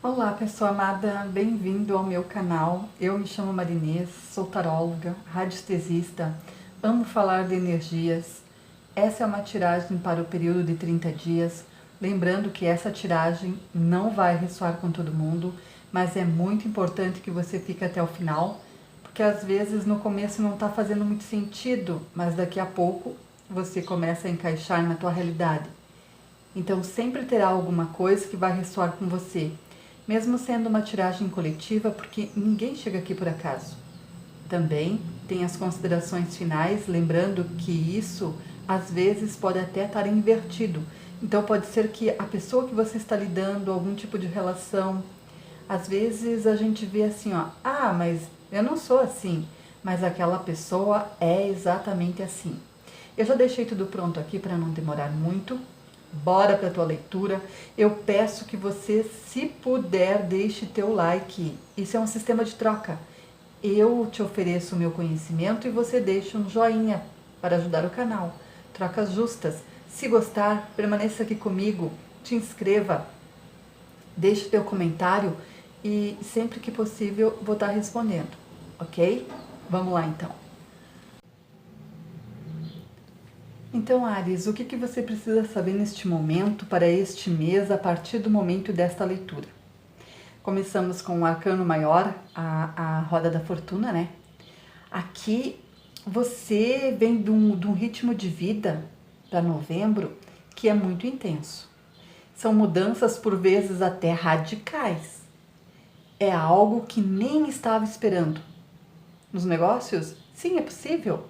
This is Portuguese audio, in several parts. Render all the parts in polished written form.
Olá, pessoa amada, bem-vindo ao meu canal. Eu me chamo Marinês, sou taróloga, radiestesista, amo falar de energias. Essa é uma tiragem para o período de 30 dias. Lembrando que essa tiragem não vai ressoar com todo mundo, mas é muito importante que você fique até o final, porque às vezes no começo não está fazendo muito sentido, mas daqui a pouco você começa a encaixar na tua realidade. Então sempre terá alguma coisa que vai ressoar com você, mesmo sendo uma tiragem coletiva, porque ninguém chega aqui por acaso. Também tem as considerações finais, lembrando que isso às vezes pode até estar invertido. Então pode ser que a pessoa que você está lidando, algum tipo de relação, às vezes a gente vê assim, ó, mas eu não sou assim, mas aquela pessoa é exatamente assim. Eu já deixei tudo pronto aqui para não demorar muito. Bora para a tua leitura. Eu peço que você, se puder, deixe teu like. Isso é um sistema de troca. Eu te ofereço o meu conhecimento e você deixa um joinha para ajudar o canal. Trocas justas. Se gostar, permaneça aqui comigo, te inscreva, deixe teu comentário e sempre que possível vou estar respondendo, ok? Vamos lá então. Então, Áries, o que você precisa saber neste momento, para este mês, a partir do momento desta leitura? Começamos com o arcano maior, a roda da fortuna, né? Aqui você vem de um ritmo de vida para novembro que é muito intenso. São mudanças por vezes até radicais. É algo que nem estava esperando. Nos negócios, sim, é possível.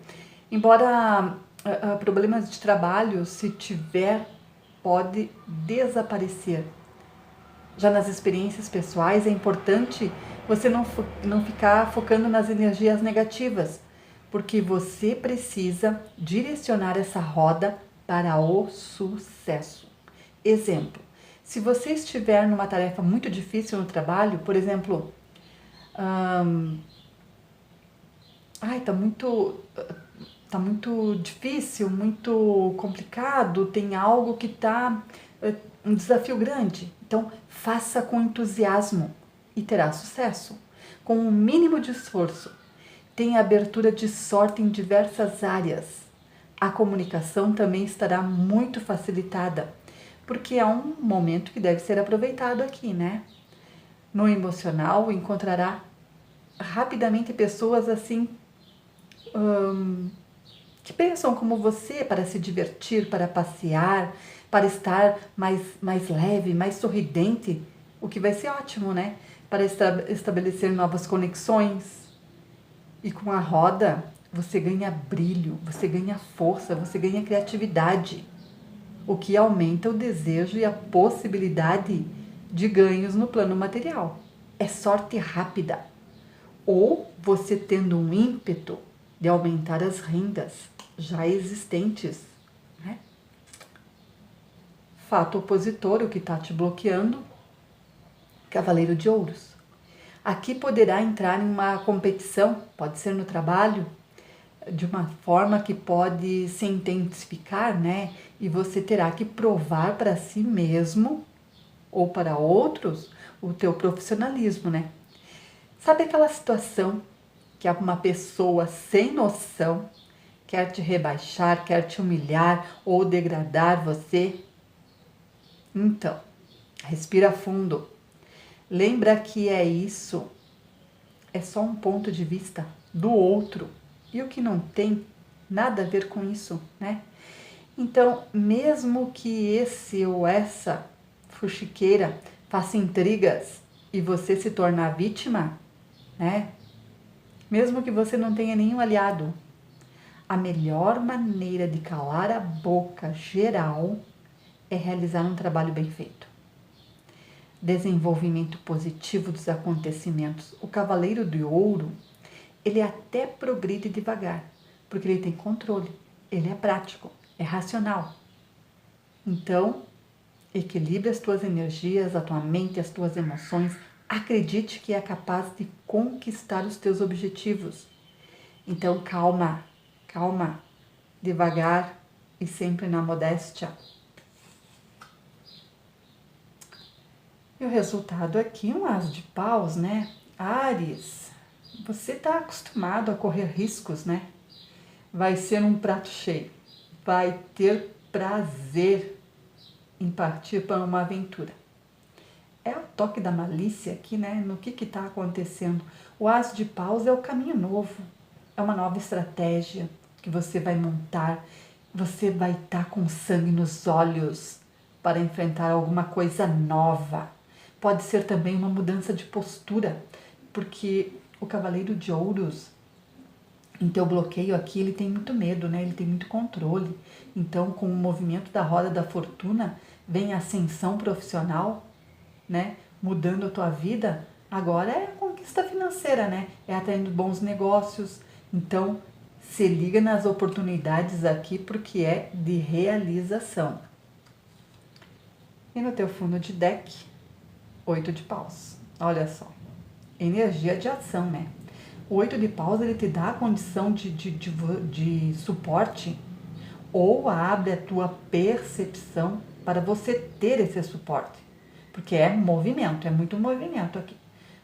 Embora problemas de trabalho, se tiver, pode desaparecer. Já nas experiências pessoais, é importante você não ficar focando nas energias negativas, porque você precisa direcionar essa roda para o sucesso. Exemplo, se você estiver numa tarefa muito difícil no trabalho, por exemplo, tá muito difícil, muito complicado, tem algo que está um desafio grande. Então, faça com entusiasmo e terá sucesso. Com um mínimo de esforço, tem abertura de sorte em diversas áreas. A comunicação também estará muito facilitada, porque é um momento que deve ser aproveitado aqui, né? No emocional, encontrará rapidamente pessoas assim que pensam como você para se divertir, para passear, para estar mais leve, mais sorridente, o que vai ser ótimo, né? Para estabelecer novas conexões. E com a roda, você ganha brilho, você ganha força, você ganha criatividade, o que aumenta o desejo e a possibilidade de ganhos no plano material. É sorte rápida. Ou você tendo um ímpeto de aumentar as rendas já existentes, né? Fato opositor, o que está te bloqueando, Cavaleiro de Ouros. Aqui poderá entrar em uma competição, pode ser no trabalho, de uma forma que pode se intensificar, né? E você terá que provar para si mesmo ou para outros o teu profissionalismo, né? Sabe aquela situação que uma pessoa sem noção quer te rebaixar, quer te humilhar ou degradar você? Então, respira fundo. Lembra que isso é só um ponto de vista do outro e o que não tem nada a ver com isso, né? Então, mesmo que esse ou essa fuxiqueira faça intrigas e você se tornar vítima, né? Mesmo que você não tenha nenhum aliado, a melhor maneira de calar a boca geral é realizar um trabalho bem feito. Desenvolvimento positivo dos acontecimentos. O Cavaleiro de Ouro, ele até progride devagar, porque ele tem controle, ele é prático, é racional. Então, equilibre as tuas energias, a tua mente, as tuas emoções. Acredite que é capaz de conquistar os teus objetivos. Então, calma, calma, devagar e sempre na modéstia. E o resultado aqui, um as de paus, né? Áries, você está acostumado a correr riscos, né? Vai ser um prato cheio. Vai ter prazer em partir para uma aventura. É o toque da malícia aqui, né? No que está acontecendo. O as de paus é o caminho novo. É uma nova estratégia que você vai montar. Você vai estar com sangue nos olhos para enfrentar alguma coisa nova. Pode ser também uma mudança de postura, porque o cavaleiro de ouros, em teu bloqueio aqui, ele tem muito medo, né? Ele tem muito controle. Então, com o movimento da roda da fortuna, vem a ascensão profissional, né? Mudando a tua vida. Agora é a conquista financeira, né? É atraindo bons negócios. Então, se liga nas oportunidades aqui, porque é de realização. E no teu fundo de deck, 8 de paus. Olha só, energia de ação, né? O 8 de paus, ele te dá a condição de suporte, ou abre a tua percepção para você ter esse suporte. Porque é movimento, é muito movimento aqui.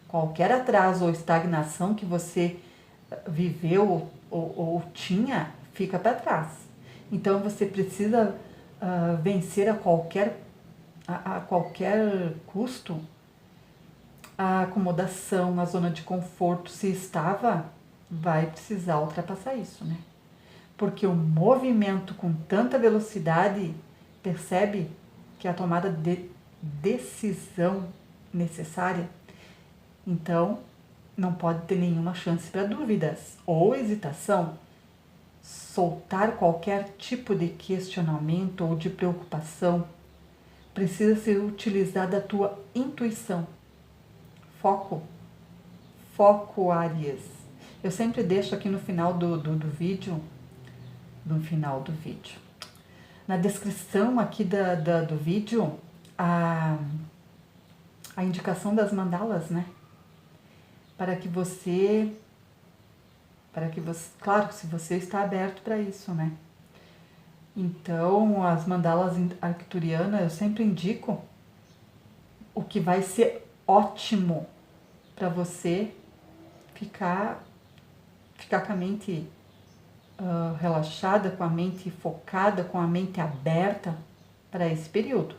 Qualquer atraso ou estagnação que você viveu ou tinha, fica para trás. Então você precisa vencer a qualquer custo a acomodação, a zona de conforto. Se estava, vai precisar ultrapassar isso, né? Porque o movimento com tanta velocidade, percebe que a tomada de decisão necessária, então não pode ter nenhuma chance para dúvidas ou hesitação. Soltar qualquer tipo de questionamento ou de preocupação precisa ser utilizada a tua intuição. Foco, Áries. Eu sempre deixo aqui no final do vídeo, na descrição aqui do vídeo, a indicação das mandalas, né? Para que você, claro, se você está aberto para isso, né? Então, as mandalas arcturianas, eu sempre indico o que vai ser ótimo para você ficar com a mente relaxada, com a mente focada, com a mente aberta para esse período.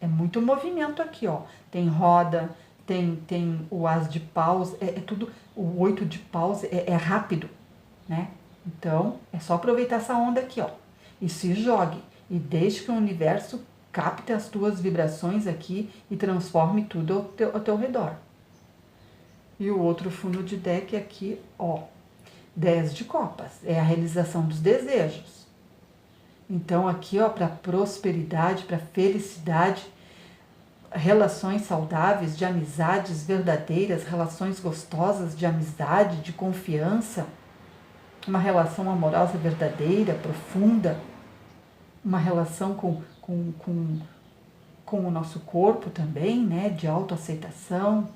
É muito movimento aqui, ó. Tem roda, tem o as de paus, é tudo, o 8 de paus é rápido, né? Então, é só aproveitar essa onda aqui, ó. E se jogue. E deixe que o universo capte as tuas vibrações aqui e transforme tudo ao teu redor. E o outro fundo de deck aqui, ó, 10 de copas, é a realização dos desejos. Então aqui, ó, para prosperidade, para felicidade, relações saudáveis, de amizades verdadeiras, relações gostosas de amizade, de confiança, uma relação amorosa verdadeira, profunda, uma relação com o nosso corpo também, né, de autoaceitação.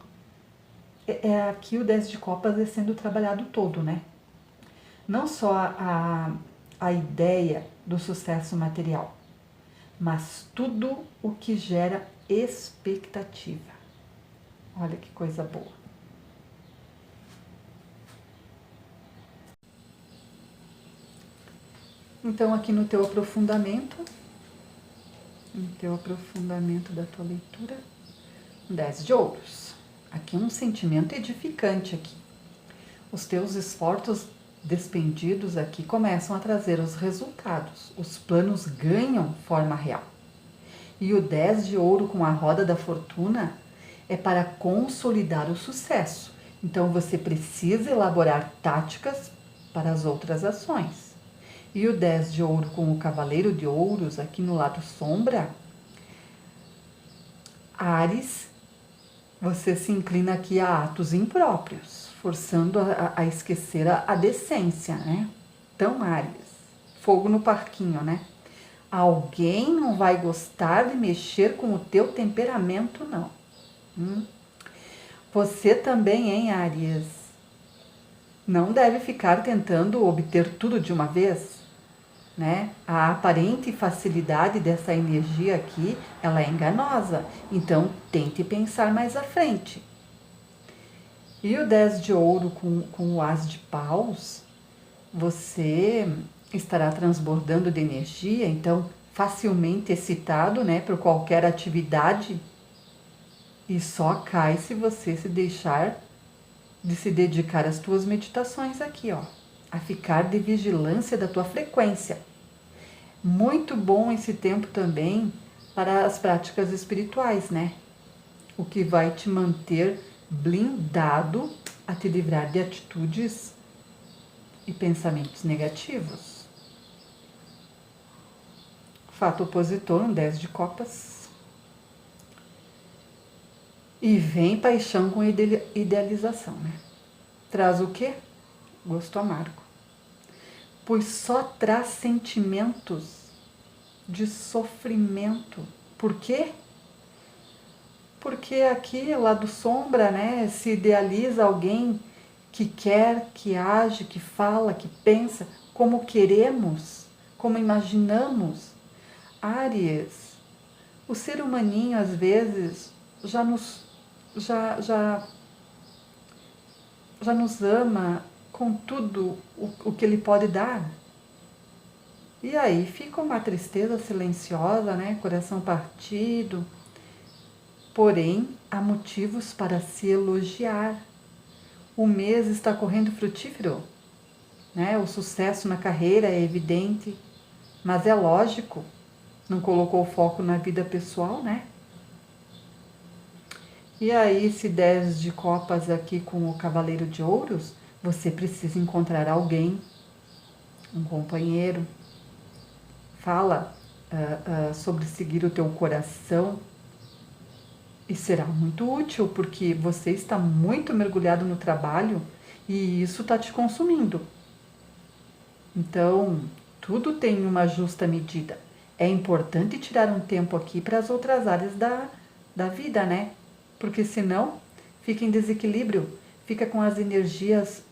É aqui o 10 de copas sendo trabalhado todo, né? Não só a ideia do sucesso material, mas tudo o que gera expectativa. Olha que coisa boa. Então, aqui no teu aprofundamento da tua leitura, 10 de ouros. Aqui um sentimento edificante aqui. Os teus esforços despendidos aqui começam a trazer os resultados. Os planos ganham forma real. E o 10 de ouro com a roda da fortuna é para consolidar o sucesso. Então você precisa elaborar táticas para as outras ações. E o 10 de ouro com o cavaleiro de ouros aqui no lado sombra, Áries, você se inclina aqui a atos impróprios, forçando a esquecer a decência, né? Então, Áries, fogo no parquinho, né? Alguém não vai gostar de mexer com o teu temperamento, não. Você também, hein, Áries? Não deve ficar tentando obter tudo de uma vez. né? A aparente facilidade dessa energia aqui, ela é enganosa. Então, tente pensar mais à frente. E o 10 de ouro com o as de paus, você estará transbordando de energia, então facilmente excitado, né, por qualquer atividade, e só cai se você se deixar de se dedicar às tuas meditações aqui, ó, a ficar de vigilância da tua frequência. Muito bom esse tempo também para as práticas espirituais, né? O que vai te manter blindado a te livrar de atitudes e pensamentos negativos. Fato opositor, um 10 de copas. E vem paixão com idealização, né? Traz o quê? Gosto amargo. Pois só traz sentimentos de sofrimento. Por quê? Porque aqui, lá do sombra, né, se idealiza alguém que quer, que age, que fala, que pensa como queremos, como imaginamos. Áries, o ser humaninho às vezes já nos ama com tudo o que ele pode dar. E aí fica uma tristeza silenciosa, né? Coração partido. Porém, há motivos para se elogiar. O mês está correndo frutífero, né? O sucesso na carreira é evidente, mas é lógico, não colocou foco na vida pessoal, né? E aí, esse 10 de copas aqui com o cavaleiro de ouros, você precisa encontrar alguém, um companheiro. Fala sobre seguir o teu coração e será muito útil, porque você está muito mergulhado no trabalho e isso está te consumindo. Então, tudo tem uma justa medida. É importante tirar um tempo aqui para as outras áreas da vida, né? Porque senão fica em desequilíbrio, fica com as energias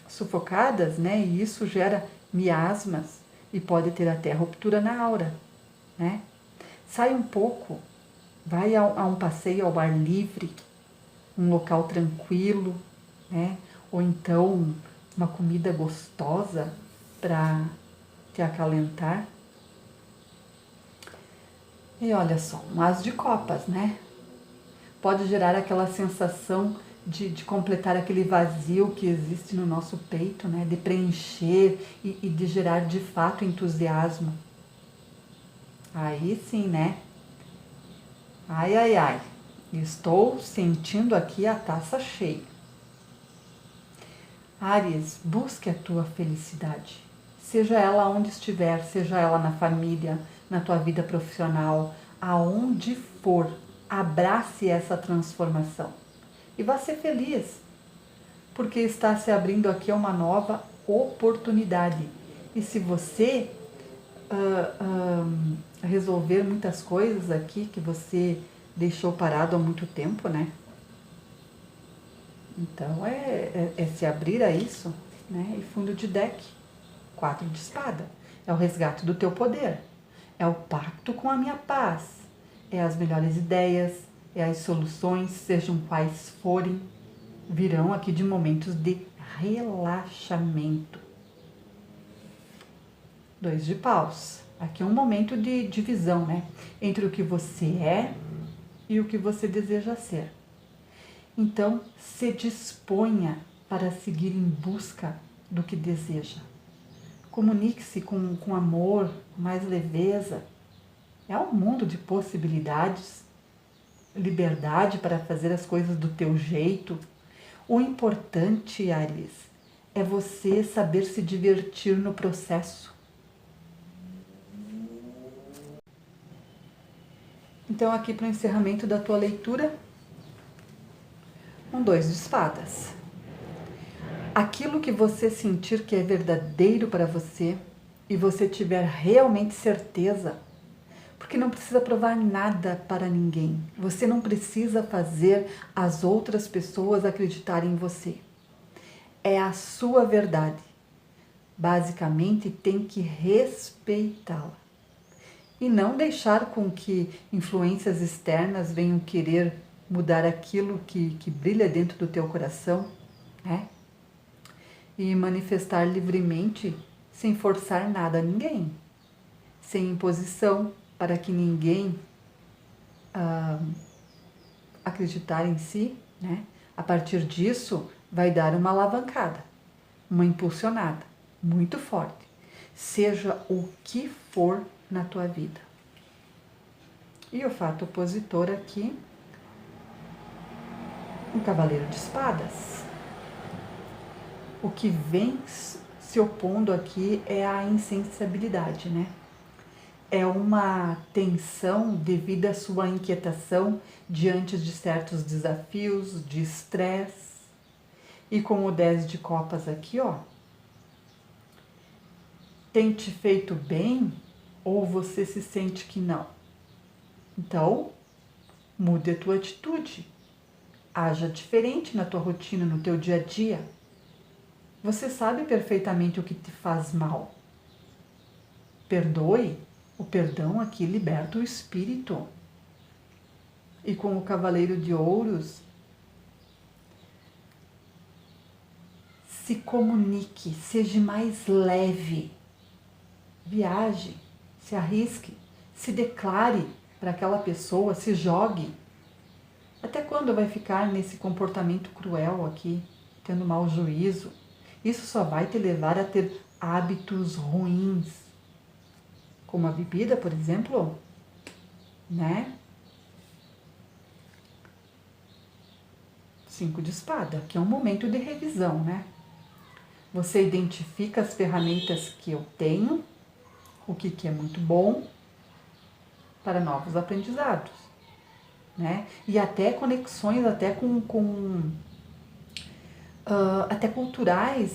sufocadas, né? E isso gera miasmas e pode ter até ruptura na aura, né? Sai um pouco, vai a um passeio ao ar livre, um local tranquilo, né? Ou então uma comida gostosa para te acalentar. E olha só, um as de copas, né? Pode gerar aquela sensação de completar aquele vazio que existe no nosso peito, né? De preencher e de gerar de fato entusiasmo. Aí sim, né? Ai, ai, ai. Estou sentindo aqui a taça cheia. Áries, busque a tua felicidade. Seja ela onde estiver, seja ela na família, na tua vida profissional, aonde for, abrace essa transformação. E vá ser feliz, porque está se abrindo aqui uma nova oportunidade. E se você resolver muitas coisas aqui que você deixou parado há muito tempo, né? Então é se abrir a isso, né? E fundo de deck, 4 de espada. É o resgate do teu poder. É o pacto com a minha paz. É as melhores ideias, é as soluções, sejam quais forem, virão aqui de momentos de relaxamento. 2 de paus. Aqui é um momento de divisão, né? Entre o que você é e o que você deseja ser. Então, se disponha para seguir em busca do que deseja. Comunique-se com amor, com mais leveza. É um mundo de possibilidades, liberdade para fazer as coisas do teu jeito. O importante, Áries, é você saber se divertir no processo. Então, aqui para o encerramento da tua leitura, um 2 de espadas. Aquilo que você sentir que é verdadeiro para você e você tiver realmente certeza, porque não precisa provar nada para ninguém. Você não precisa fazer as outras pessoas acreditarem em você. É a sua verdade. basicamente tem que respeitá-la e não deixar com que influências externas venham querer mudar aquilo que brilha dentro do teu coração, né? E manifestar livremente, sem forçar nada a ninguém, sem imposição, para que ninguém acreditar em si, né? A partir disso, vai dar uma alavancada, uma impulsionada muito forte, seja o que for na tua vida. E o fato opositor aqui, um cavaleiro de espadas. O que vem se opondo aqui é a insensibilidade, né? É uma tensão devido à sua inquietação diante de certos desafios, de estresse. E com o 10 de copas aqui, ó, tem te feito bem ou você se sente que não? Então, mude a tua atitude. Haja diferente na tua rotina, no teu dia a dia. Você sabe perfeitamente o que te faz mal. Perdoe. O perdão aqui liberta o espírito. E com o cavaleiro de ouros, se comunique, seja mais leve. Viaje, se arrisque, se declare para aquela pessoa, se jogue. Até quando vai ficar nesse comportamento cruel aqui, tendo mau juízo? Isso só vai te levar a ter hábitos ruins, como a bebida, por exemplo, né? 5 de espada, que é um momento de revisão, né? Você identifica as ferramentas que eu tenho, o que é muito bom para novos aprendizados, né? E até conexões, até até culturais,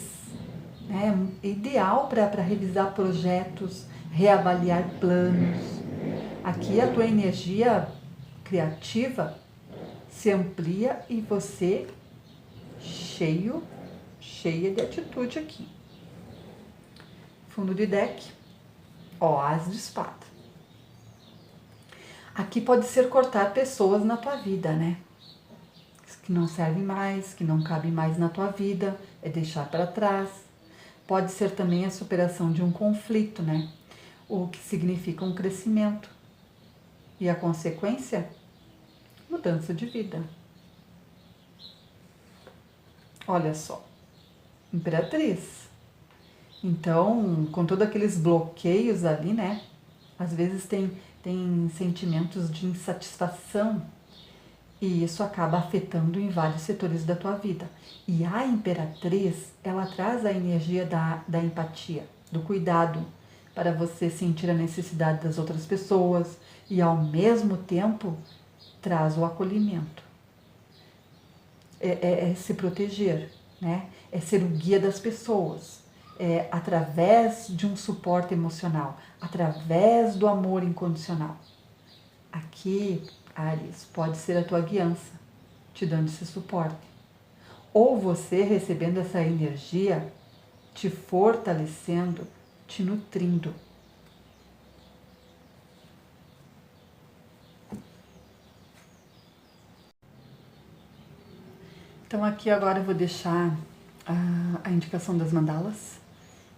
né? Ideal para revisar projetos, reavaliar planos. Aqui a tua energia criativa se amplia e você cheia de atitude aqui. Fundo de deck, ó, as de espada. Aqui pode ser cortar pessoas na tua vida, né? Que não servem mais, que não cabem mais na tua vida, é deixar para trás. Pode ser também a superação de um conflito, né? O que significa um crescimento. E a consequência? Mudança de vida. Olha só, Imperatriz. Então, com todos aqueles bloqueios ali, né? Às vezes tem sentimentos de insatisfação e isso acaba afetando em vários setores da tua vida. E a Imperatriz, ela traz a energia da empatia, do cuidado, para você sentir a necessidade das outras pessoas e, ao mesmo tempo, traz o acolhimento. É se proteger, né? É ser o guia das pessoas, através de um suporte emocional, através do amor incondicional. Aqui, Áries, pode ser a tua guiança, te dando esse suporte. Ou você recebendo essa energia, te fortalecendo, te nutrindo. Então aqui agora eu vou deixar a indicação das mandalas.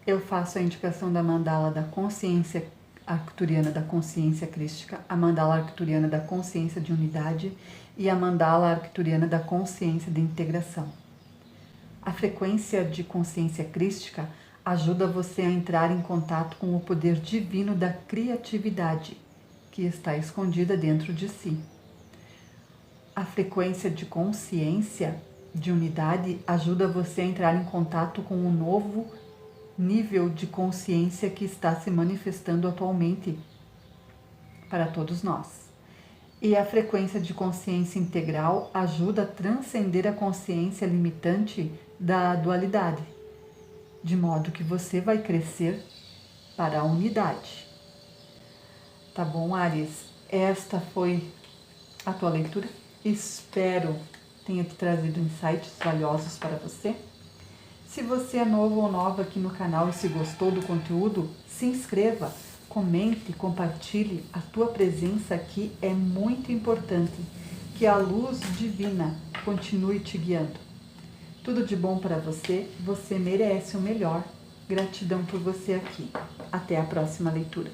Eu faço a indicação da mandala da consciência arcturiana da consciência crística, a mandala arcturiana da consciência de unidade e a mandala arcturiana da consciência de integração. A frequência de consciência crística ajuda você a entrar em contato com o poder divino da criatividade que está escondida dentro de si. A frequência de consciência de unidade ajuda você a entrar em contato com o novo nível de consciência que está se manifestando atualmente para todos nós. E a frequência de consciência integral ajuda a transcender a consciência limitante da dualidade, de modo que você vai crescer para a unidade. Tá bom, Áries? Esta foi a tua leitura. Espero tenha te trazido insights valiosos para você. Se você é novo ou nova aqui no canal e se gostou do conteúdo, se inscreva, comente, compartilhe. A tua presença aqui é muito importante. Que a luz divina continue te guiando. Tudo de bom para você, você merece o melhor. Gratidão por você aqui. Até a próxima leitura.